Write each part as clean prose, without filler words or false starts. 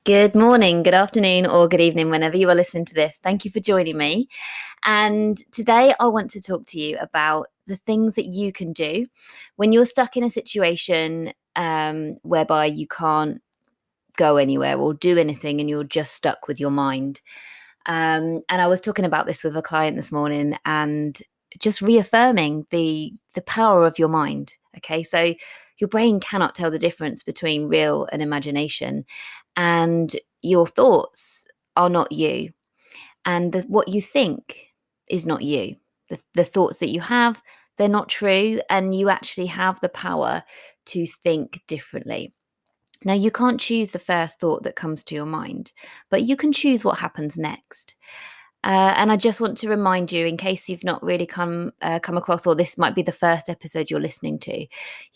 Good morning, good afternoon, or good evening, whenever you are listening to this. Thank you for joining me. And today I want to talk to you about the things that you can do when you're stuck in a situation whereby you can't go anywhere or do anything and you're just stuck with your mind. And I was talking about this with a client this morning and just reaffirming the power of your mind. Okay, so your brain cannot tell the difference between real and imagination, and your thoughts are not you, and what you think is not you. The thoughts that you have, they're not true, and you actually have the power to think differently. Now, you can't choose the first thought that comes to your mind, but you can choose what happens next. And I just want to remind you, in case you've not really come across, or this might be the first episode you're listening to,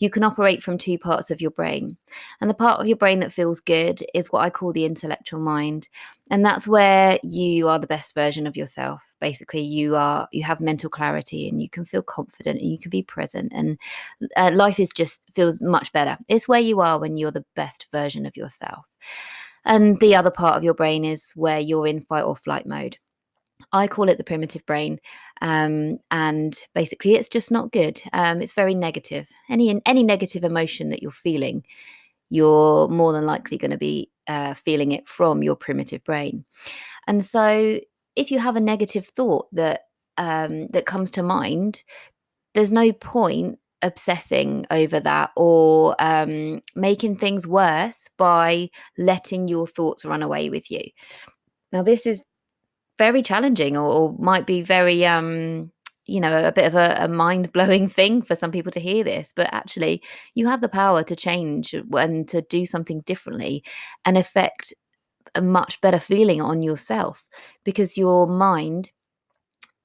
you can operate from two parts of your brain, and the part of your brain that feels good is what I call the intellectual mind, and that's where you are the best version of yourself. Basically, you have mental clarity, and you can feel confident, and you can be present, and life is just feels much better. It's where you are when you're the best version of yourself. And the other part of your brain is where you're in fight or flight mode. I call it the primitive brain, and basically, it's just not good. It's very negative. Any negative emotion that you're feeling, you're more than likely going to be feeling it from your primitive brain. And so, if you have a negative thought that comes to mind, there's no point obsessing over that or making things worse by letting your thoughts run away with you. Now, this is very challenging, or might be very a bit of a mind-blowing thing for some people to hear this, but actually you have the power to change and to do something differently and affect a much better feeling on yourself, because your mind,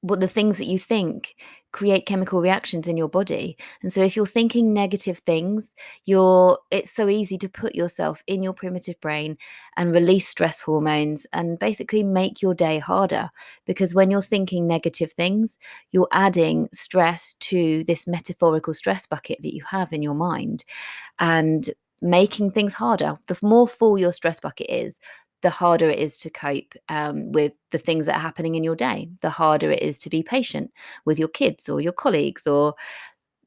what the things that you think, create chemical reactions in your body. And so if you're thinking negative things, it's so easy to put yourself in your primitive brain and release stress hormones and basically make your day harder, because when you're thinking negative things, you're adding stress to this metaphorical stress bucket that you have in your mind, and making things harder. The more full your stress bucket is, the harder it is to cope with the things that are happening in your day. The harder it is to be patient with your kids or your colleagues, or,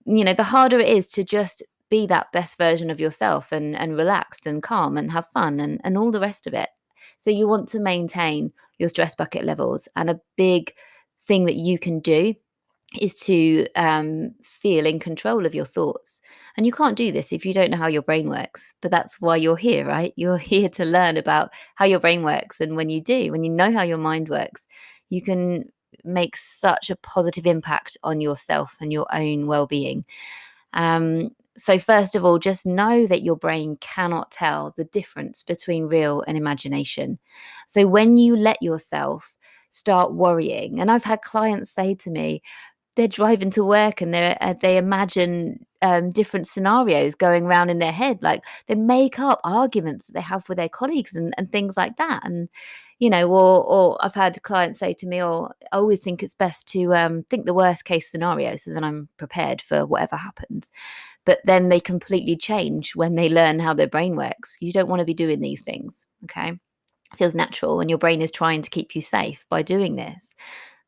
the harder it is to just be that best version of yourself and relaxed and calm and have fun and all the rest of it. So you want to maintain your stress bucket levels. And a big thing that you can do is to feel in control of your thoughts. And you can't do this if you don't know how your brain works. But that's why you're here, right? You're here to learn about how your brain works. And when you know how your mind works, you can make such a positive impact on yourself and your own well-being. So first of all, just know that your brain cannot tell the difference between real and imagination. So when you let yourself start worrying, and I've had clients say to me, they're driving to work and they imagine different scenarios going around in their head. Like, they make up arguments that they have with their colleagues and things like that. And, or I've had clients say to me, "Oh, I always think it's best to think the worst case scenario, so then I'm prepared for whatever happens." But then they completely change when they learn how their brain works. You don't want to be doing these things. Okay. It feels natural, and your brain is trying to keep you safe by doing this.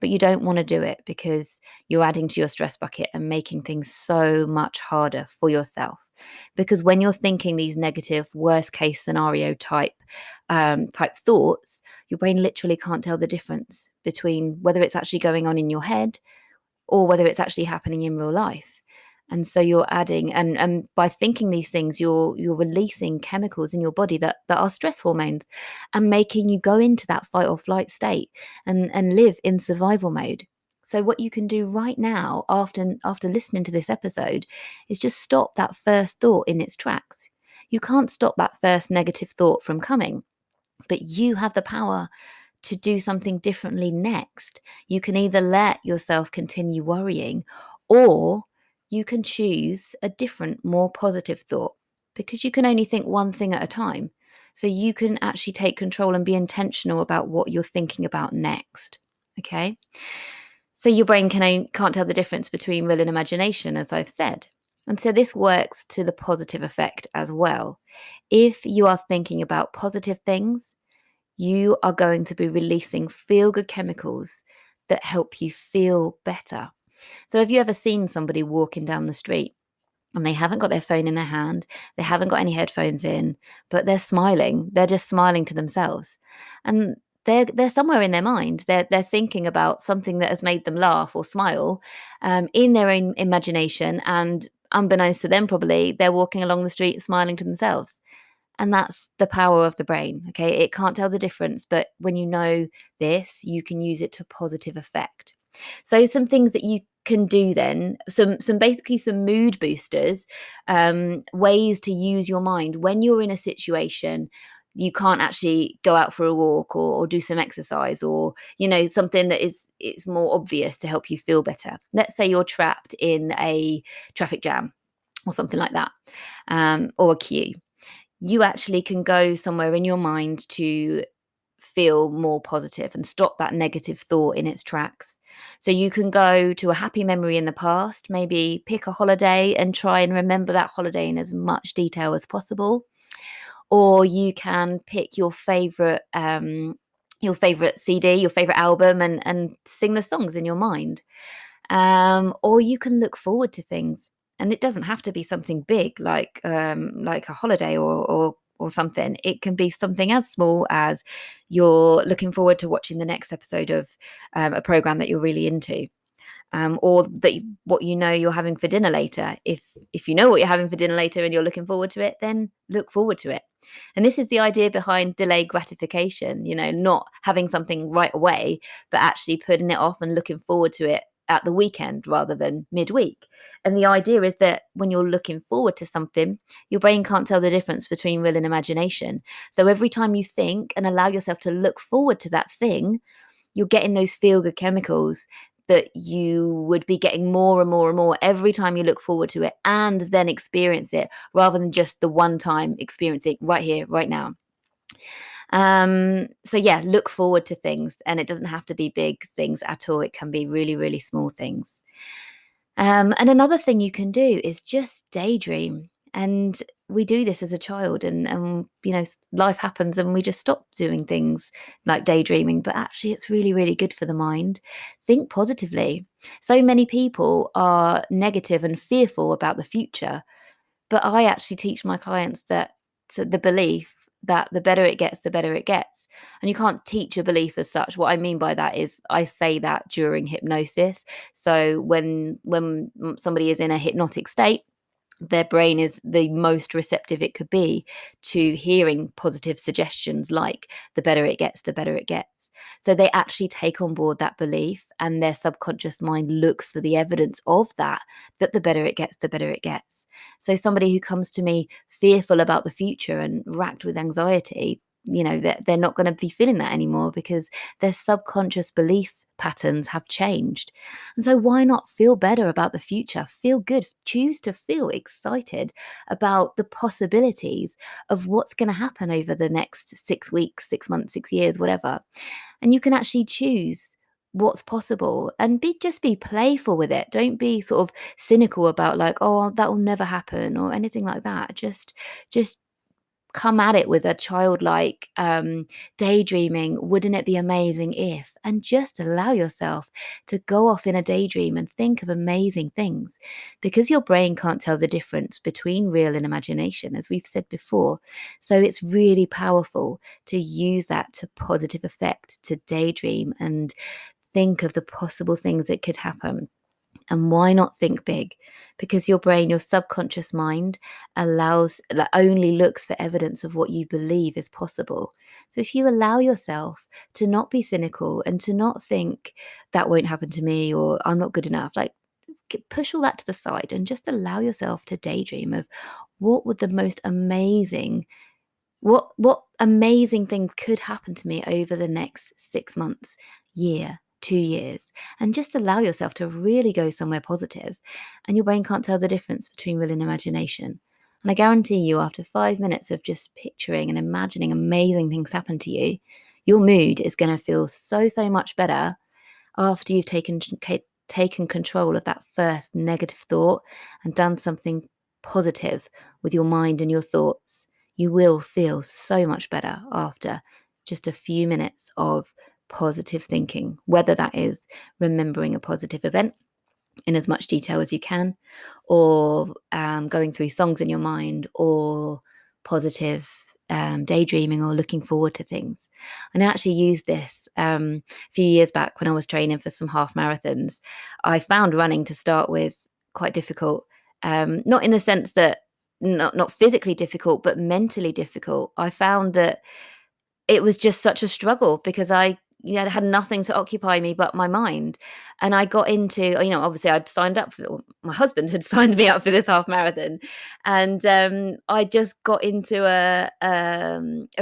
But you don't want to do it, because you're adding to your stress bucket and making things so much harder for yourself. Because when you're thinking these negative, worst case scenario type thoughts, your brain literally can't tell the difference between whether it's actually going on in your head or whether it's actually happening in real life. And so you're adding, and by thinking these things, you're releasing chemicals in your body that are stress hormones, and making you go into that fight or flight state and live in survival mode. So what you can do right now, after listening to this episode, is just stop that first thought in its tracks. You can't stop that first negative thought from coming, but you have the power to do something differently next. You can either let yourself continue worrying, or you can choose a different, more positive thought, because you can only think one thing at a time. So you can actually take control and be intentional about what you're thinking about next. Okay. So your brain can't tell the difference between real and imagination, as I've said. And so this works to the positive effect as well. If you are thinking about positive things, you are going to be releasing feel good chemicals that help you feel better. So, have you ever seen somebody walking down the street and they haven't got their phone in their hand, they haven't got any headphones in, but they're smiling. They're just smiling to themselves, and they're somewhere in their mind. They're thinking about something that has made them laugh or smile, in their own imagination, and unbeknownst to them, probably they're walking along the street smiling to themselves. And that's the power of the brain. Okay, it can't tell the difference, but when you know this, you can use it to positive effect. So some things that you can do then, some basically some mood boosters, ways to use your mind when you're in a situation you can't actually go out for a walk, or do some exercise, or something that is it's more obvious to help you feel better. Let's say you're trapped in a traffic jam or something like that, or a queue. You actually can go somewhere in your mind to feel more positive and stop that negative thought in its tracks. So you can go to a happy memory in the past, maybe pick a holiday and try and remember that holiday in as much detail as possible. Or you can pick your favorite CD, your favorite album, and sing the songs in your mind. Or you can look forward to things, and it doesn't have to be something big like a holiday or something. It can be something as small as you're looking forward to watching the next episode of a program that you're really into, or what you're having for dinner later. If you know what you're having for dinner later and you're looking forward to it, then look forward to it. And this is the idea behind delayed gratification, not having something right away, but actually putting it off and looking forward to it at the weekend rather than midweek. And the idea is that when you're looking forward to something, your brain can't tell the difference between real and imagination. So every time you think and allow yourself to look forward to that thing, you're getting those feel good chemicals that you would be getting more and more and more every time you look forward to it and then experience it, rather than just the one time experience it right here, right now. So yeah, look forward to things, and it doesn't have to be big things at all. It can be really, really small things. And another thing you can do is just daydream. And we do this as a child, and life happens and we just stop doing things like daydreaming. But actually, it's really, really good for the mind. Think positively. So many people are negative and fearful about the future, but I actually teach my clients the belief that the better it gets, the better it gets. And you can't teach a belief as such. What I mean by that is I say that during hypnosis. So when somebody is in a hypnotic state, their brain is the most receptive it could be to hearing positive suggestions like the better it gets, the better it gets. So they actually take on board that belief, and their subconscious mind looks for the evidence of that the better it gets, the better it gets. So somebody who comes to me fearful about the future and racked with anxiety, they're not going to be feeling that anymore, because their subconscious belief patterns have changed. And so why not feel better about the future? Feel good. Choose to feel excited about the possibilities of what's going to happen over the next 6 weeks, 6 months, 6 years, whatever. And you can actually choose what's possible, and just be playful with it. Don't be sort of cynical about like, oh, that will never happen or anything like that. Just come at it with a childlike daydreaming. Wouldn't it be amazing if? And just allow yourself to go off in a daydream and think of amazing things, because your brain can't tell the difference between real and imagination, as we've said before. So it's really powerful to use that to positive effect, to daydream and think of the possible things that could happen. And why not think big? Because your brain, your subconscious mind, only looks for evidence of what you believe is possible. So if you allow yourself to not be cynical and to not think that won't happen to me or I'm not good enough, like push all that to the side and just allow yourself to daydream of what would the most amazing what amazing things could happen to me over the next 6 months, year, 2 years, and just allow yourself to really go somewhere positive, and your brain can't tell the difference between real and imagination. And I guarantee you, after 5 minutes of just picturing and imagining amazing things happen to you, your mood is going to feel so, so much better after you've taken control of that first negative thought and done something positive with your mind and your thoughts, you will feel so much better after just a few minutes of positive thinking, whether that is remembering a positive event in as much detail as you can, or going through songs in your mind, or positive daydreaming, or looking forward to things. And I actually used this a few years back when I was training for some half marathons. I found running to start with quite difficult, not in the sense that not physically difficult, but mentally difficult. I found that it was just such a struggle because had nothing to occupy me but my mind. And I got into, obviously I'd signed up for, or my husband had signed me up for this half marathon. And I just got into a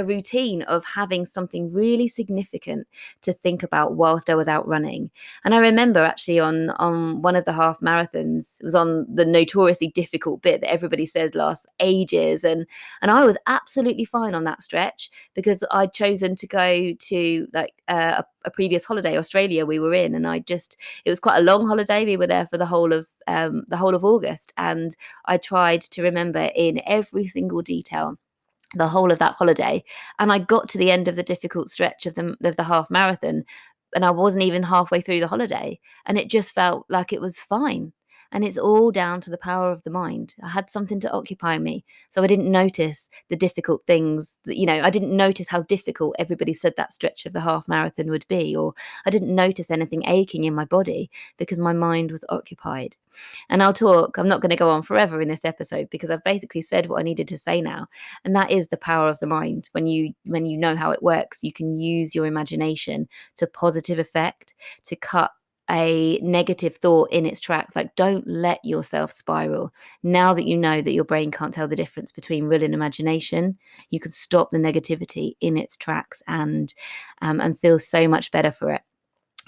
routine of having something really significant to think about whilst I was out running. And I remember actually on one of the half marathons, it was on the notoriously difficult bit that everybody says lasts ages. And I was absolutely fine on that stretch because I'd chosen to go to a previous holiday, Australia, we were in, and it was quite a long holiday. We were there for the whole of August, and I tried to remember in every single detail the whole of that holiday. And I got to the end of the difficult stretch of the half marathon, and I wasn't even halfway through the holiday, and it just felt like it was fine. And it's all down to the power of the mind. I had something to occupy me, so I didn't notice the difficult things that, I didn't notice how difficult everybody said that stretch of the half marathon would be, or I didn't notice anything aching in my body because my mind was occupied. And I'm not going to go on forever in this episode because I've basically said what I needed to say now. And that is the power of the mind. When you know how it works, you can use your imagination to positive effect, to cut a negative thought in its tracks. Like, don't let yourself spiral. Now that you know that your brain can't tell the difference between real and imagination, you can stop the negativity in its tracks and feel so much better for it.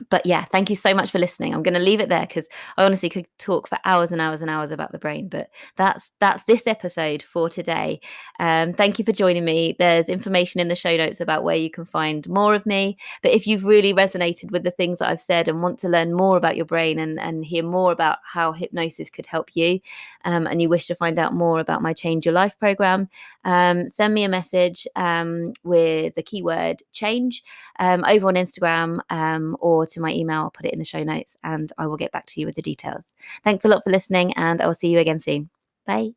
But yeah, thank you so much for listening. I'm going to leave it there because I honestly could talk for hours and hours and hours about the brain. But that's this episode for today. Thank you for joining me. There's information in the show notes about where you can find more of me. But if you've really resonated with the things that I've said and want to learn more about your brain and hear more about how hypnosis could help you, and you wish to find out more about my Change Your Life program, send me a message with the keyword change over on Instagram or to my email. I'll put it in the show notes and I will get back to you with the details. Thanks a lot for listening, and I will see you again soon. Bye.